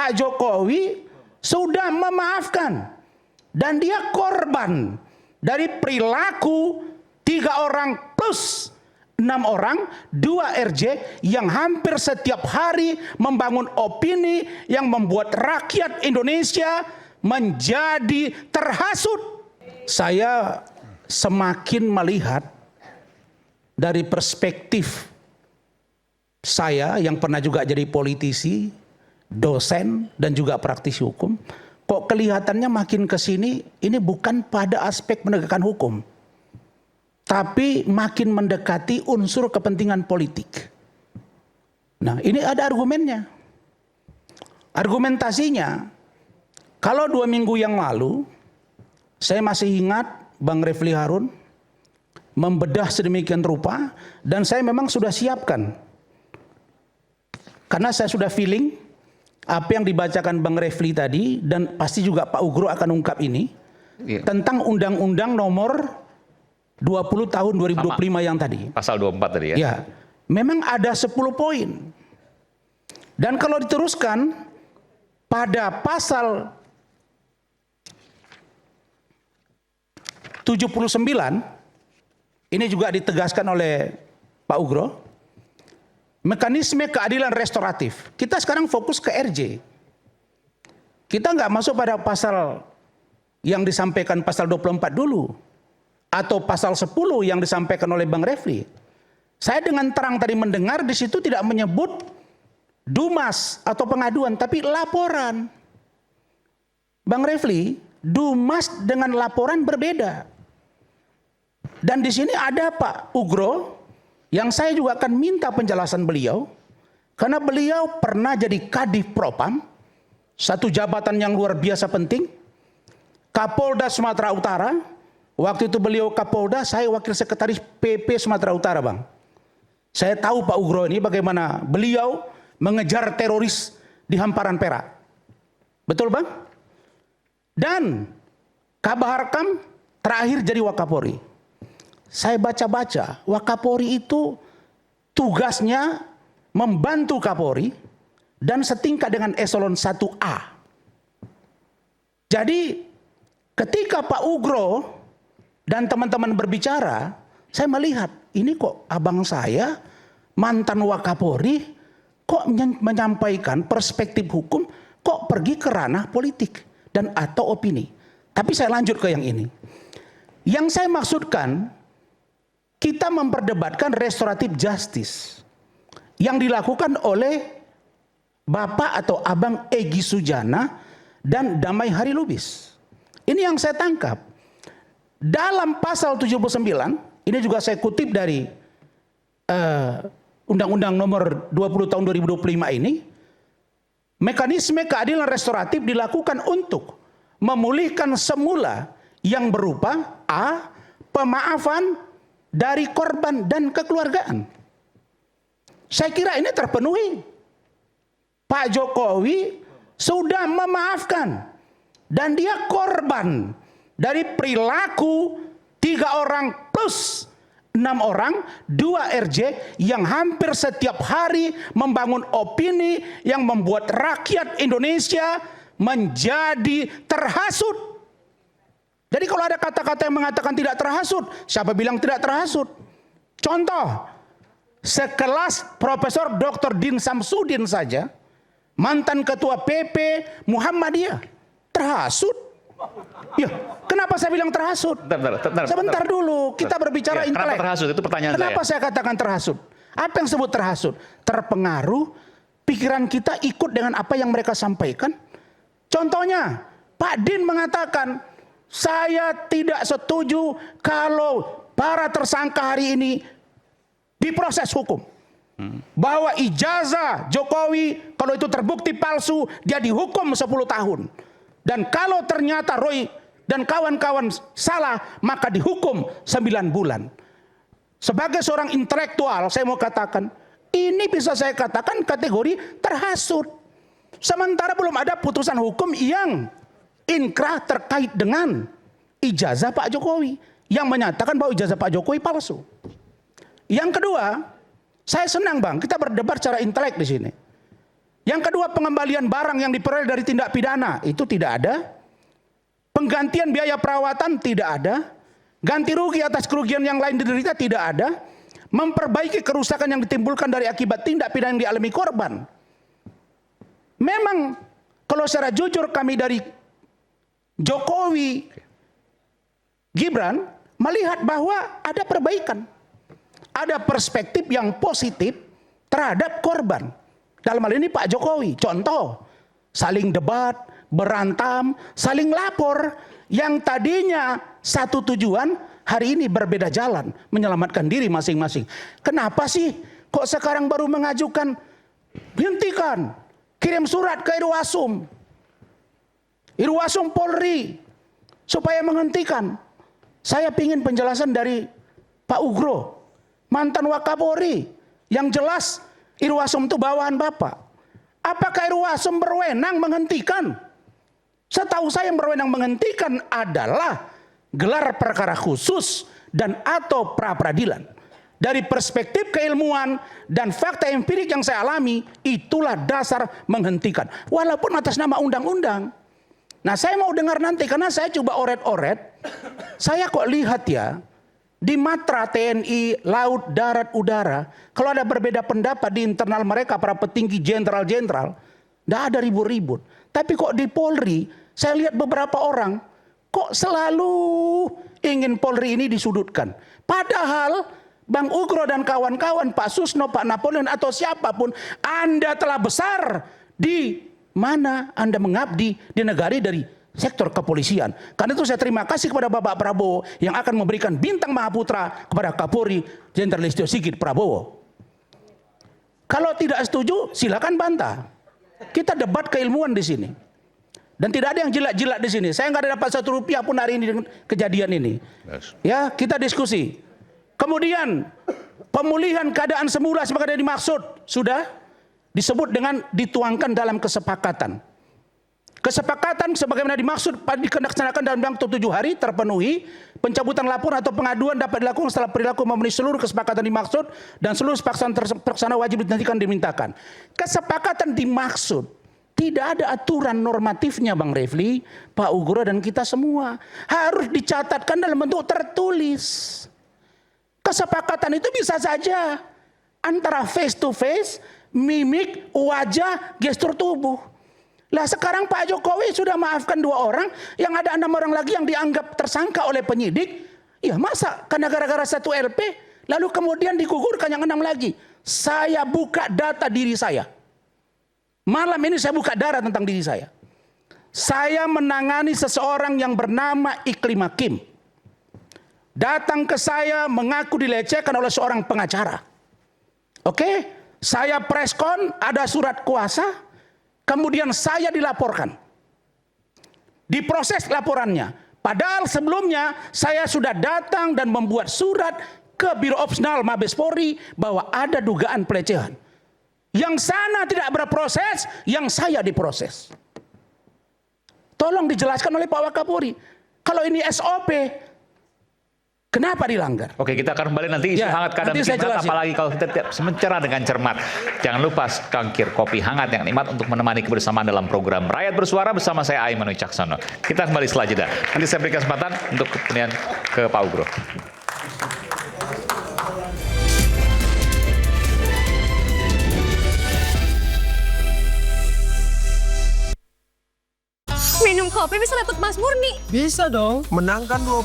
Pak Jokowi sudah memaafkan. Dan dia korban dari perilaku 3 orang plus 6 orang, 2 RJ yang hampir setiap hari membangun opini yang membuat rakyat Indonesia menjadi terhasut. Saya semakin melihat dari perspektif saya yang pernah juga jadi politisi, dosen, dan juga praktisi hukum, kok kelihatannya makin ke sini ini bukan pada aspek penegakan hukum, tapi makin mendekati unsur kepentingan politik. Nah, ini ada argumennya. Argumentasinya, kalau 2 minggu yang lalu, saya masih ingat Bang Refli Harun membedah sedemikian rupa, dan saya memang sudah siapkan. Karena saya sudah feeling apa yang dibacakan Bang Refli tadi, dan pasti juga Pak Ugro akan ungkap ini, tentang Undang-Undang Nomor 20 tahun 2025 yang tadi. Pasal 24 tadi ya? Ya, memang ada 10 poin. Dan kalau diteruskan pada pasal 79, ini juga ditegaskan oleh Pak Ugro, mekanisme keadilan restoratif. Kita sekarang fokus ke RJ. Kita nggak masuk pada pasal yang disampaikan pasal 24 dulu, atau pasal 10 yang disampaikan oleh Bang Refli. Saya dengan terang tadi mendengar di situ tidak menyebut dumas atau pengaduan, tapi laporan. Bang Refli, dumas dengan laporan berbeda. Dan di sini ada Pak Ugro, yang saya juga akan minta penjelasan beliau, karena beliau pernah jadi Kadif Propam, satu jabatan yang luar biasa penting, Kapolda Sumatera Utara. Waktu itu beliau Kapolda, saya wakil sekretaris PP Sumatera Utara, Bang. Saya tahu Pak Ugro ini bagaimana beliau mengejar teroris di hamparan Perak. Betul, Bang? Dan Kabaharkam terakhir jadi Wakapolri. Saya baca-baca, Wakapolri itu tugasnya membantu Kapolri dan setingkat dengan eselon 1A. Jadi ketika Pak Ugro dan teman-teman berbicara, saya melihat ini kok abang saya mantan Wakapolri kok menyampaikan perspektif hukum, kok pergi ke ranah politik dan atau opini. Tapi saya lanjut ke yang ini. Yang saya maksudkan, kita memperdebatkan restoratif justice yang dilakukan oleh Bapak atau Abang Egy Sujana dan Damai Hari Lubis. Ini yang saya tangkap. Dalam pasal 79, ini juga saya kutip dari Undang-Undang Nomor 20 tahun 2025 ini, mekanisme keadilan restoratif dilakukan untuk memulihkan semula yang berupa A. Pemaafan dari korban dan kekeluargaan. Saya kira ini terpenuhi. Pak Jokowi sudah memaafkan, dan dia korban dari perilaku 3 orang plus 6 orang, 2 RJ yang hampir setiap hari membangun opini yang membuat rakyat Indonesia menjadi terhasut. Jadi kalau ada kata-kata yang mengatakan tidak terhasut, siapa bilang tidak terhasut? Contoh, sekelas Profesor Dr. Din Samsudin saja, mantan Ketua PP Muhammadiyah, terhasut. Ya, kenapa saya bilang terhasut? Sebentar dulu, kita berbicara intelek. Kenapa terhasut? Itu pertanyaan saya. Kenapa saya katakan terhasut? Apa yang disebut terhasut? Terpengaruh, pikiran kita ikut dengan apa yang mereka sampaikan. Contohnya, Pak Din mengatakan, saya tidak setuju kalau para tersangka hari ini diproses hukum. Bahwa ijazah Jokowi kalau itu terbukti palsu, dia dihukum 10 tahun. Dan kalau ternyata Roy dan kawan-kawan salah, maka dihukum 9 bulan. Sebagai seorang intelektual, saya mau katakan, ini bisa saya katakan kategori terhasut. Sementara belum ada putusan hukum yang inkrah terkait dengan ijazah Pak Jokowi yang menyatakan bahwa ijazah Pak Jokowi palsu. Yang kedua, saya senang Bang, kita berdebat secara intelek di sini. Yang kedua, pengembalian barang yang diperoleh dari tindak pidana, itu tidak ada. Penggantian biaya perawatan tidak ada. Ganti rugi atas kerugian yang lain diderita tidak ada. Memperbaiki kerusakan yang ditimbulkan dari akibat tindak pidana yang dialami korban. Memang kalau secara jujur kami dari Jokowi, Gibran melihat bahwa ada perbaikan. Ada perspektif yang positif terhadap korban. Dalam hal ini Pak Jokowi, contoh, saling debat, berantam, saling lapor, yang tadinya satu tujuan, hari ini berbeda jalan, menyelamatkan diri masing-masing. Kenapa sih kok sekarang baru mengajukan, hentikan, kirim surat ke Irwasum, Irwasum Polri, supaya menghentikan. Saya ingin penjelasan dari Pak Ugro, mantan Wakapolri, yang jelas Irwasum itu bawahan Bapak. Apakah Irwasum berwenang menghentikan? Setahu saya yang berwenang menghentikan adalah gelar perkara khusus dan atau pra-peradilan. Dari perspektif keilmuan dan fakta empirik yang saya alami, itulah dasar menghentikan. Walaupun atas nama undang-undang. Nah, saya mau dengar nanti, karena saya coba oret-oret. Saya kok lihat ya, di matra TNI, laut, darat, udara, kalau ada berbeda pendapat di internal mereka, para petinggi jenderal-jenderal, tidak ada ribut-ribut. Tapi kok di Polri, saya lihat beberapa orang, kok selalu ingin Polri ini disudutkan. Padahal Bang Ugro dan kawan-kawan, Pak Susno, Pak Napoleon, atau siapapun, Anda telah besar di mana Anda mengabdi di negara dari sektor kepolisian. Karena itu saya terima kasih kepada Bapak Prabowo yang akan memberikan bintang Mahaputra kepada Kapolri Jenderal Listio Sigit Prabowo. Kalau tidak setuju, silakan bantah. Kita debat keilmuan di sini. Dan tidak ada yang jilat-jilat di sini. Saya nggak ada dapat Rp1 pun hari ini dengan kejadian ini. Ya, kita diskusi. Kemudian pemulihan keadaan semula sebagaimana dimaksud sudah disebut dengan dituangkan dalam kesepakatan. Kesepakatan sebagaimana dimaksud dilaksanakan dalam waktu 7 hari terpenuhi. Pencabutan laporan atau pengaduan dapat dilakukan setelah perilaku memenuhi seluruh kesepakatan dimaksud dan seluruh pelaksana wajib dihentikan dimintakan. Kesepakatan dimaksud, tidak ada aturan normatifnya Bang Refli, Pak Ugro dan kita semua. Harus dicatatkan dalam bentuk tertulis. Kesepakatan itu bisa saja antara face to face, mimik, wajah, gestur tubuh. Lah sekarang Pak Jokowi sudah maafkan 2 orang, yang ada 6 orang lagi yang dianggap tersangka oleh penyidik. Ya masa karena gara-gara 1 LP, lalu kemudian digugurkan yang 6 lagi. Saya buka data diri saya. Malam ini saya buka data tentang diri saya. Saya menangani seseorang yang bernama Iklim Hakim. Datang ke saya mengaku dilecehkan oleh seorang pengacara. Oke, saya preskon, ada surat kuasa. Kemudian saya dilaporkan. Diproses laporannya. Padahal sebelumnya saya sudah datang dan membuat surat ke Biro Opsional Mabes Polri bahwa ada dugaan pelecehan. Yang sana tidak berproses, yang saya diproses. Tolong dijelaskan oleh Pak Wakapolri. Kalau ini SOP, kenapa dilanggar? Oke, kita akan kembali nanti isu hangat kadang bikin hangat, apalagi kalau kita tidak mencerah dengan cermat. Jangan lupa cangkir kopi hangat yang nikmat untuk menemani kebersamaan dalam program Rakyat Bersuara bersama saya Aiman Wicaksono. Kita kembali setelah jeda. Nanti saya berikan kesempatan untuk kemudian ke Pak Ugro. Minum kopi bisa dapat Mas Murni. Bisa dong, menangkan 20